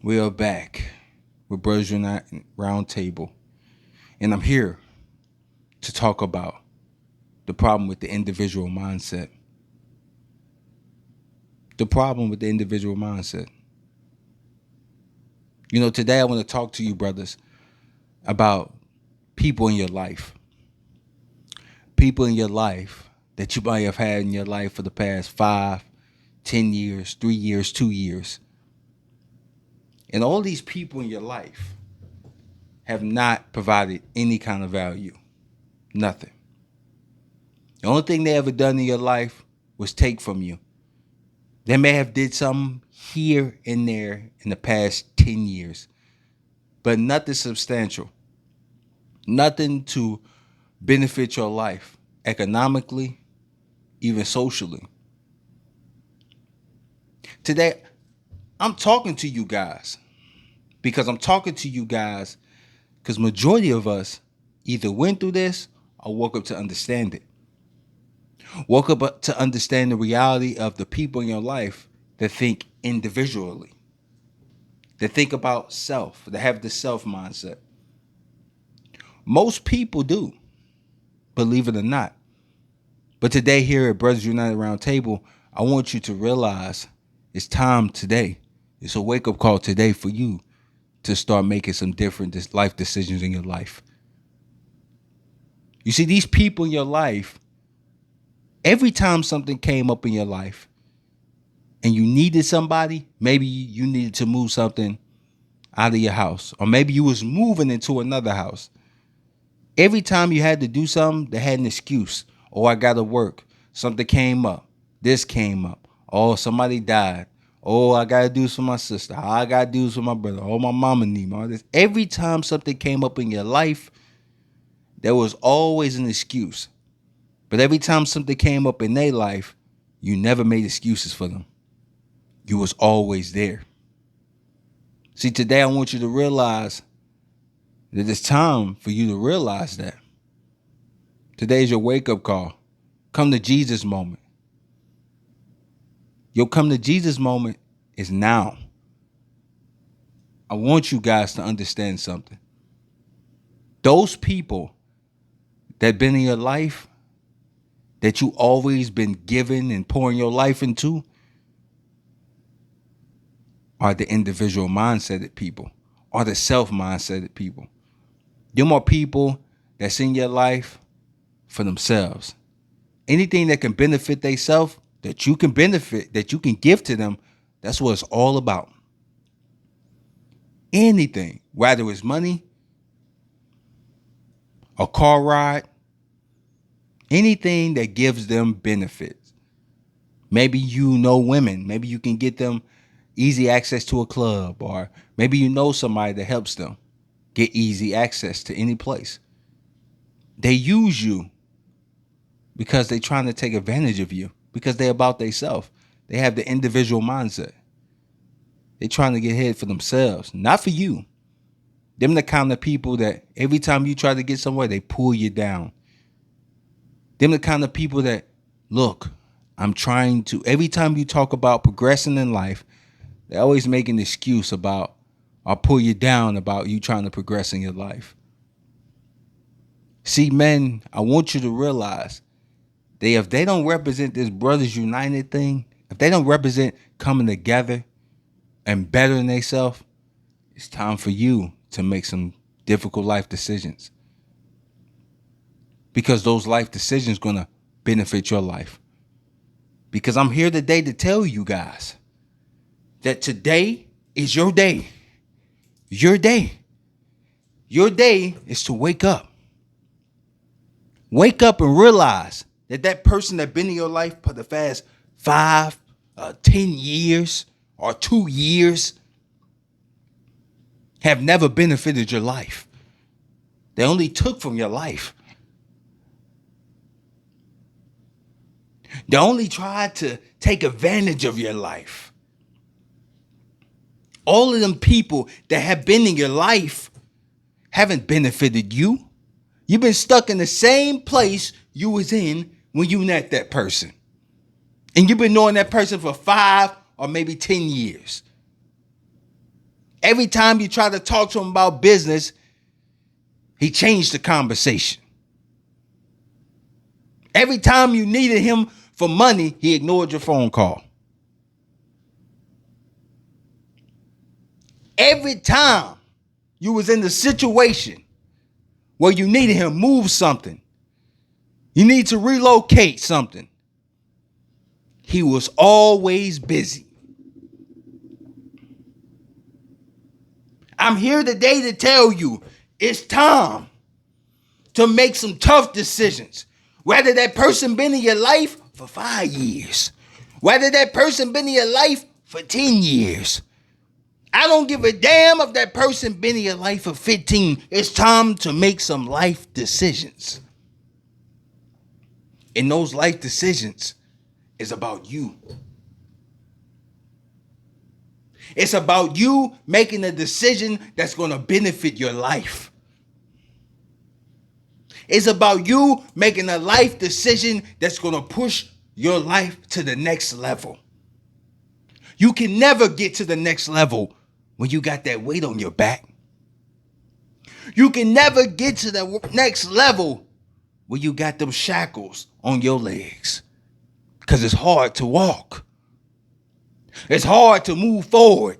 We are back with Brothers Unite Round Table, and I'm here to talk about the problem with the individual mindset. The problem with the individual mindset. Today I want to talk to you, brothers, about people in your life. People in your life that you might have had in your life for the past 5, 10 years, 3 years, 2 years. And all these people in your life have not provided any kind of value. Nothing. The only thing they ever done in your life was take from you. They may have did something here and there in the past 10 years, but nothing substantial. Nothing to benefit your life economically, even socially. Today, I'm talking to you guys because majority of us either went through this or woke up to understand it. Woke up to understand the reality of the people in your life that think individually, that think about self, that have the self mindset. Most people do, believe it or not. But today, here at Brothers United Round Table, I want you to realize it's time today. It's a wake up call today for you to start making some different life decisions in your life. You see, these people in your life, every time something came up in your life and you needed somebody, maybe you needed to move something out of your house, or maybe you was moving into another house. Every time you had to do something, they had an excuse. Oh, I gotta work. Something came up. This came up. Oh, somebody died. Oh, I gotta do this for my sister. I gotta do this for my brother. Oh, my mama need me. All this. Every time something came up in your life, there was always an excuse. But every time something came up in their life, you never made excuses for them. You was always there. See, today I want you to realize that it's time for you to realize that. Today's your wake up call. Come to Jesus moment. Your come to Jesus moment is now. I want you guys to understand something. Those people that been in your life, that you always been giving and pouring your life into, are the individual mindseted people, are the self mindseted people. Them are people that's in your life for themselves. Anything that can benefit themselves, that you can benefit, that you can give to them, that's what it's all about. Anything, whether it's money, a car ride, anything that gives them benefits. Maybe you know women. Maybe you can get them easy access to a club, or maybe you know somebody that helps them get easy access to any place. They use you because they're trying to take advantage of you, because they're about themselves. They have the individual mindset. They're trying to get ahead for themselves, not for you. Them the kind of people that every time you try to get somewhere, they pull you down. Them the kind of people that, look, I'm trying to, every time you talk about progressing in life, they always make an excuse about, or pull you down about you trying to progress in your life. See, men, I want you to realize if they don't represent this Brothers United thing, if they don't represent coming together and bettering themselves, it's time for you to make some difficult life decisions. Because those life decisions gonna benefit your life. Because I'm here today to tell you guys that today is your day. Your day. Your day is to wake up. Wake up and realize that person that been in your life for the past 5, 10 years or 2 years have never benefited your life. They only took from your life. They only tried to take advantage of your life. All of them people that have been in your life haven't benefited you. You've been stuck in the same place you was in when you met that person. And you've been knowing that person for 5 or maybe 10 years. Every time you try to talk to him about business, he changed the conversation. Every time you needed him for money, he ignored your phone call. Every time you was in the situation where you needed him move something, you need to relocate something, he was always busy. I'm here today to tell you it's time to make some tough decisions. Whether that person been in your life for 5 years, whether that person been in your life for 10 years. I don't give a damn if that person been in your life for 15. It's time to make some life decisions. And those life decisions is about you. It's about you making a decision that's going to benefit your life. It's about you making a life decision that's going to push your life to the next level. You can never get to the next level when you got that weight on your back. You can never get to the next level when you got them shackles on your legs. Because it's hard to walk. It's hard to move forward.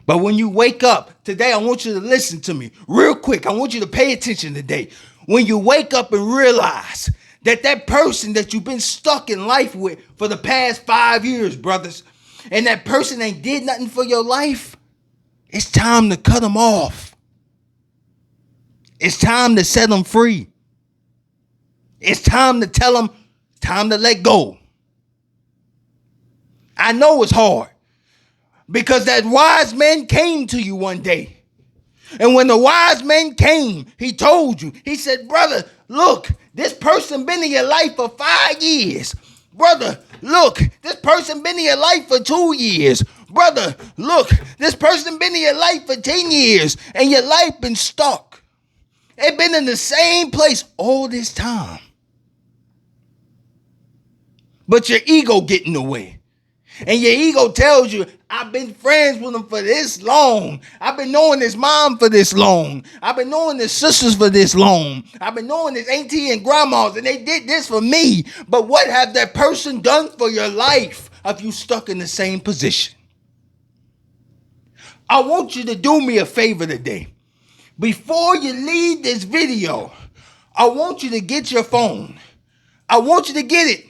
But when you wake up today, I want you to listen to me real quick. I want you to pay attention today. When you wake up and realize that that person that you've been stuck in life with for the past 5 years, brothers, and that person ain't did nothing for your life, it's time to cut them off. It's time to set them free. It's time to tell them, time to let go. I know it's hard because that wise man came to you one day. And when the wise man came, he told you, he said, brother, look, this person been in your life for 5 years. Brother, look, this person been in your life for 2 years. Brother, look, this person been in your life for 10 years and your life been stuck. It been in the same place all this time. But your ego get in the way. And your ego tells you, I've been friends with him for this long. I've been knowing his mom for this long. I've been knowing his sisters for this long. I've been knowing his auntie and grandmas, and they did this for me. But what have that person done for your life if you stuck in the same position? I want you to do me a favor today. Before you leave this video, I want you to get your phone. I want you to get it.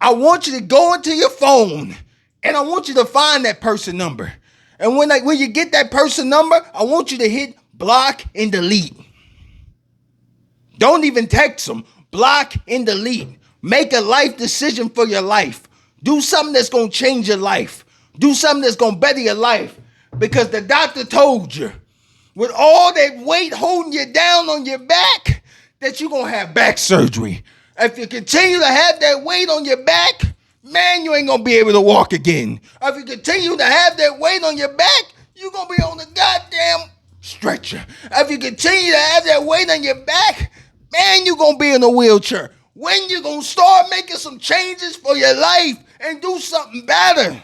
I want you to go into your phone and I want you to find that person number. And when you get that person number, I want you to hit block and delete. Don't even text them. Block and delete. Make a life decision for your life. Do something that's going to change your life. Do something that's going to better your life. Because the doctor told you, with all that weight holding you down on your back, that you're going to have back surgery. If you continue to have that weight on your back, man, you ain't going to be able to walk again. If you continue to have that weight on your back, you're going to be on the goddamn stretcher. If you continue to have that weight on your back, man, you're going to be in a wheelchair. When you going to start making some changes for your life and do something better?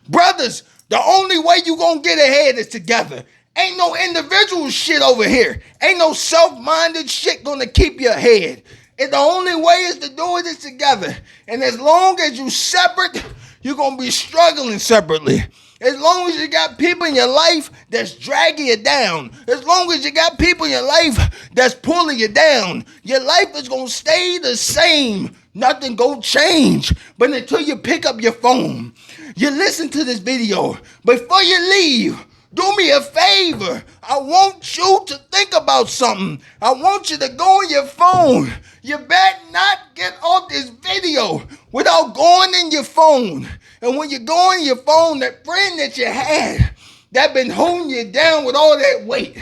Brothers, the only way you going to get ahead is together. Ain't no individual shit over here. Ain't no self-minded shit gonna keep you ahead. And the only way is to do it is together. And as long as you separate, you're gonna be struggling separately. As long as you got people in your life that's dragging you down, as long as you got people in your life that's pulling you down, your life is gonna stay the same. Nothing gonna change. But until you pick up your phone, you listen to this video, before you leave, do me a favor. I want you to think about something. I want you to go on your phone. You better not get off this video without going in your phone. And when you go on your phone, that friend that you had that been holding you down with all that weight,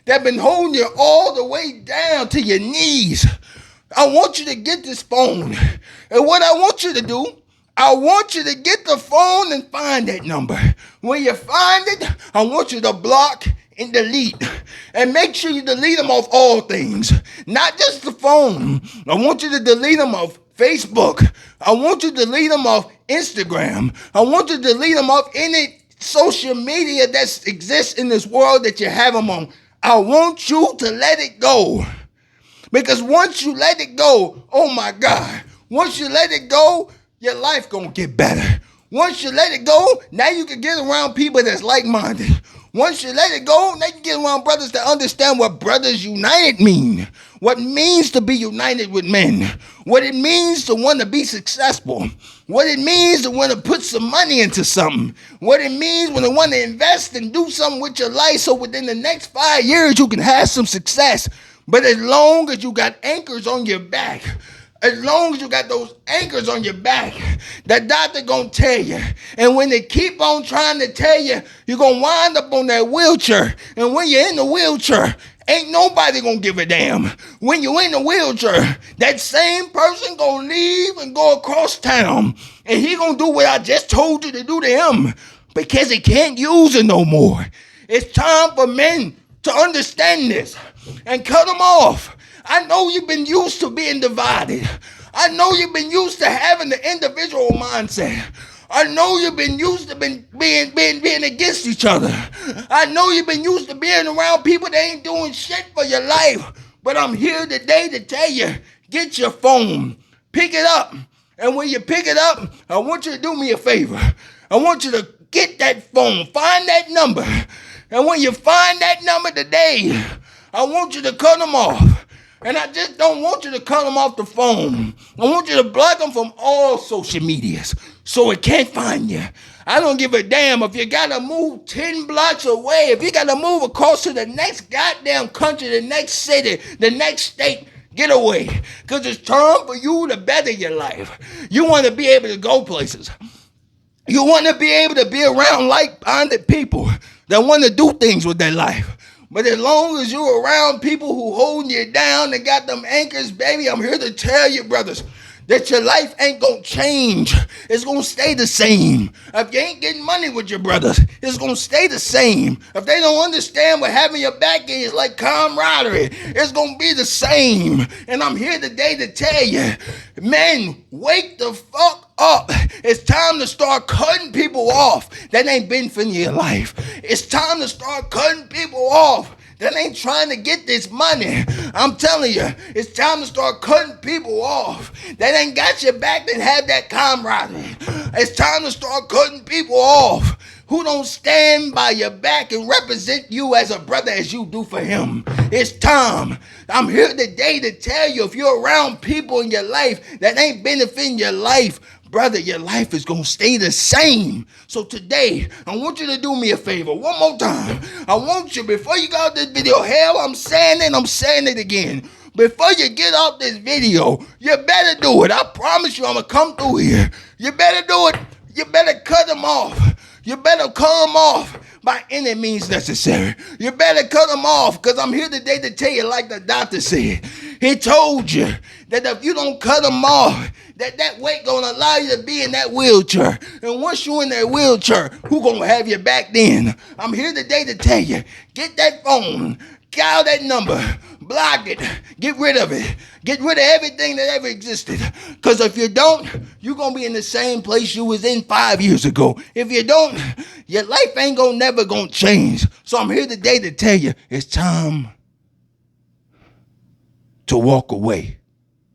that been holding you all the way down to your knees, I want you to get this phone. And what I want you to do, I want you to get the phone and find that number. When you find it, I want you to block and delete. And make sure you delete them off all things. Not just the phone. I want you to delete them off Facebook. I want you to delete them off Instagram. I want you to delete them off any social media that exists in this world that you have them on. I want you to let it go. Because once you let it go, oh my God, once you let it go, your life gonna get better. Once you let it go, now you can get around people that's like-minded. Once you let it go, now you get around brothers that understand what brothers united mean. What it means to be united with men. What it means to want to be successful. What it means to want to put some money into something. What it means when they want to invest and do something with your life so within the next 5 years you can have some success. But as long as you got anchors on your back, as long as you got those anchors on your back, that doctor gonna tell you. And when they keep on trying to tell you, you're gonna wind up on that wheelchair. And when you're in the wheelchair, ain't nobody gonna give a damn. When you're in the wheelchair, that same person gonna leave and go across town. And he gonna do what I just told you to do to him. Because he can't use it no more. It's time for men to understand this and cut them off. I know you've been used to being divided. I know you've been used to having the individual mindset. I know you've been used to being against each other. I know you've been used to being around people that ain't doing shit for your life. But I'm here today to tell you, get your phone, pick it up. And when you pick it up, I want you to do me a favor. I want you to get that phone, find that number. And when you find that number today, I want you to cut them off. And I just don't want you to cut them off the phone. I want you to block them from all social medias so it can't find you. I don't give a damn if you got to move 10 blocks away, if you got to move across to the next goddamn country, the next city, the next state. Get away. Because it's time for you to better your life. You want to be able to go places. You want to be able to be around like-minded people that want to do things with their life. But as long as you're around people who hold you down and got them anchors, baby, I'm here to tell you, brothers, that your life ain't going to change. It's going to stay the same. If you ain't getting money with your brothers, it's going to stay the same. If they don't understand what having your back is like camaraderie, it's going to be the same. And I'm here today to tell you, men, wake the fuck up. It's time to start cutting people off that ain't been for your life. It's time to start cutting people off that ain't trying to get this money. I'm telling you, it's time to start cutting people off that ain't got your back and have that camaraderie. It's time to start cutting people off who don't stand by your back and represent you as a brother as you do for him. It's time. I'm here today to tell you, if you're around people in your life that ain't benefiting your life, brother, your life is going to stay the same. So today, I want you to do me a favor one more time. I want you, before you got this video, hell, I'm saying it again. Before you get off this video, you better do it. I promise you I'm going to come through here. You better do it. You better cut them off. You better cut them off by any means necessary. You better cut them off, because I'm here today to tell you, like the doctor said. He told you that if you don't cut them off, that weight going to allow you to be in that wheelchair. And once you're in that wheelchair, who going to have your back then? I'm here today to tell you, get that phone, dial that number, block it, get rid of it. Get rid of everything that ever existed. Because if you don't, you're going to be in the same place you was in 5 years ago. If you don't, your life ain't never going to change. So I'm here today to tell you, it's time to walk away.